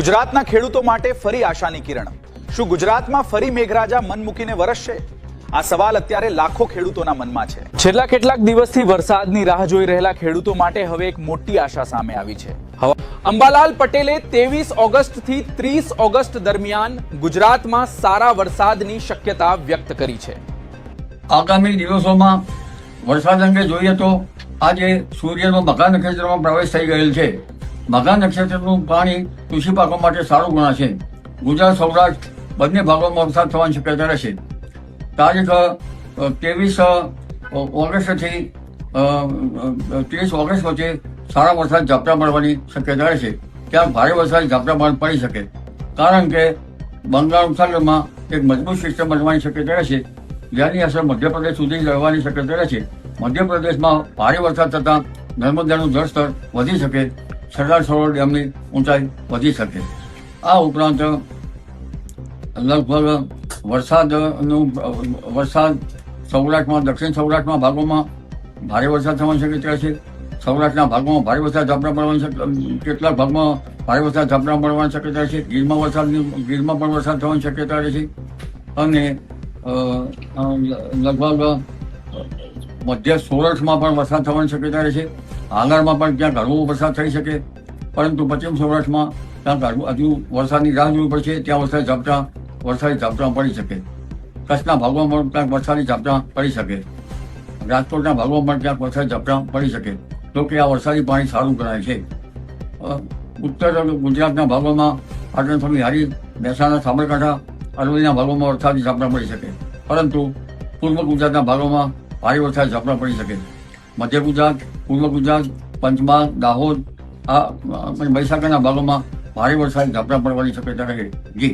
ગુજરાતના ખેડૂતો માટે ફરી આશાની કિરણ। શું ગુજરાતમાં ફરી મેઘરાજા મન મૂકીને વરસશે? આ સવાલ અત્યારે લાખો ખેડૂતોના મનમાં છે। છેલ્લા કેટલાક દિવસથી વરસાદની રાહ જોઈ રહેલા ખેડૂતો માટે હવે એક મોટી આશા સામે આવી છે। અંબાલાલ પટેલે 23 ઓગસ્ટથી 30 ઓગસ્ટ દરમિયાન ગુજરાતમાં સારા વરસાદની શક્યતા વ્યક્ત કરી છે। આગામી દિવસોમાં વરસાદ અંગે જોઈએ તો આજે સૂર્યનો મઘા નક્ષત્રમાં પ્રવેશ થઈ ગયેલ છે। મઘા નક્ષત્રનું પાણી કૃષિ પાકો માટે સારું ગણાશે। ગુજરાત સૌરાષ્ટ્ર બંને ભાગોમાં વરસાદ થવાની શક્યતા રહેશે। તારીખ 23 ઓગસ્ટથી 30 ઓગસ્ટ વચ્ચે સારા વરસાદ ઝાપટા પડવાની શક્યતા રહેશે। ક્યાંક ભારે વરસાદ ઝાપટા પડી શકે, કારણ કે બંગાળ ઉપસાગરમાં એક મજબૂત સિસ્ટમ બનવાની શક્યતા રહેશે, જેની અસર મધ્યપ્રદેશ સુધી રહેવાની શક્યતા રહેશે। મધ્યપ્રદેશમાં ભારે વરસાદ થતાં નર્મદાનું જળસ્તર વધી શકે, સરદાર સરોવર ડેમની ઊંચાઈ વધી શકે। આ ઉપરાંત લગભગ વરસાદ સૌરાષ્ટ્રમાં, દક્ષિણ સૌરાષ્ટ્રના ભાગોમાં ભારે વરસાદ થવાની શક્યતા છે। સૌરાષ્ટ્રના ભાગમાં ભારે વરસાદ ઝાપટા પડવાની, કેટલાક ભાગમાં ભારે વરસાદ ઝાપટા પડવાની શક્યતા છે। ગીરમાં પણ વરસાદ થવાની શક્યતા રહેશે અને લગભગ મધ્ય સૌરાષ્ટ્રમાં પણ વરસાદ થવાની શક્યતા રહેશે। હાલારમાં પણ ક્યાંક હળવો વરસાદ થઈ શકે, પરંતુ પશ્ચિમ સૌરાષ્ટ્રમાં ક્યાંક હજુ વરસાદની રાહ જોવી પડશે, ત્યાં વરસાદી ઝાપટા પડી શકે। કચ્છના ભાગોમાં પણ ક્યાંક વરસાદી ઝાપટા પડી શકે। રાજકોટના ભાગોમાં પણ ક્યાંક વરસાદી ઝાપટા પડી શકે। તો કે આ વરસાદી પાણી સારું ગણાય છે। ઉત્તર ગુજરાતના ભાગોમાં પાટણ, હારી, મહેસાણા, સાબરકાંઠા, અરવલ્લીના ભાગોમાં વરસાદી ઝાપટા પડી શકે, પરંતુ પૂર્વ ગુજરાતના ભાગોમાં ભારે વરસાદ ઝાપટા પડી શકે। મધ્ય ગુજરાત, પૂર્વ ગુજરાત, પંચમહાલ, દાહોદ મહીસાગરના ભાગોમાં ભારે વરસાદ ઝાપટા પડવાની શક્યતા રહે। જી।